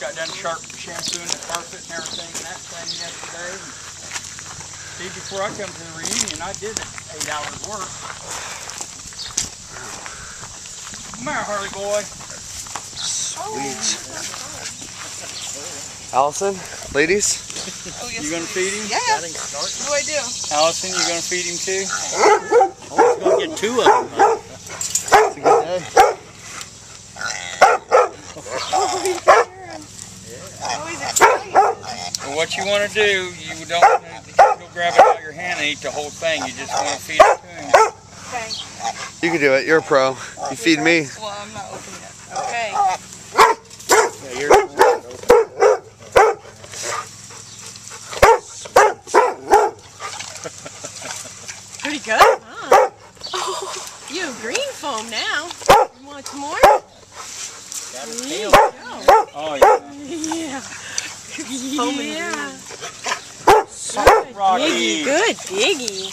got done shampooing the carpet and everything and that thing yesterday. See, before I come to the reunion, I did 8 hours work. Come here, Harley boy. Sweet. Allison, ladies? Oh, yes, you gonna feed him? Yeah. What do I do? Allison, you gonna feed him too? Oh, he's gonna get 2 of them. Huh? It's a good day. Oh, he's excited. Well, what you want to do, you don't want to grab it out of your hand and eat the whole thing. You just want to feed it to him. Okay. You can do it. You're a pro. You feed me. Well, I'm not opening it. Okay. Yeah, you're Pretty good, huh? Oh, you have green foam now. You want some more? got a tail. Oh, yeah. Yeah. Yeah. Good, Rocky. Diggy, good diggy.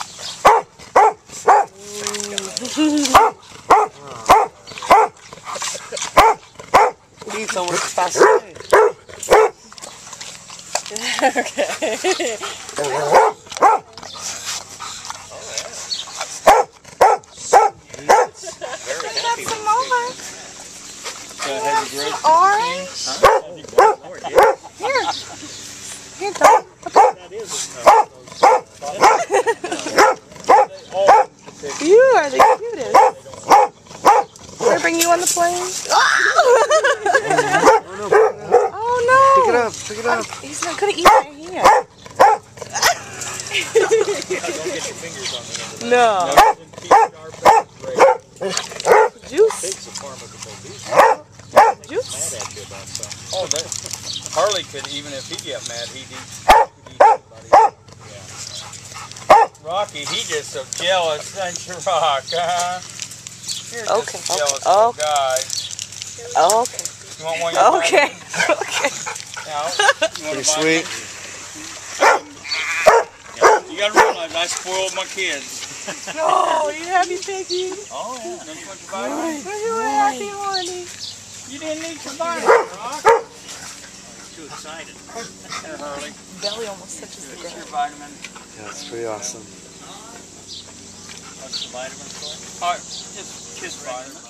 Eat someone fast away. Okay. Orange? Here. Here, Tom. You are the cutest. Can I bring you on the plane? Oh no! Pick it up. Pick it up. He's not gonna eat right here. Don't get your fingers on the No. Juice. Juice. Oh, Harley could, even if he get mad, he'd eat somebody. Yeah. Rocky, he just so jealous, ain't you, Rock? You're Okay. just a jealous little guy. Okay. You want one of your Okay. vitamins? Okay. Yeah, you want Pretty a sweet. vitamin? Yeah, you gotta realize I spoiled my kids. No, you happy, Piggy? Oh, yeah. Don't you want your vitamins? You were happy, honey. You didn't need your vitamins, Rock. Too excited. Here, Harley. Belly almost touches the Here's your ground. vitamin. Yeah, it's pretty awesome. What's the vitamin for? Just vitamin.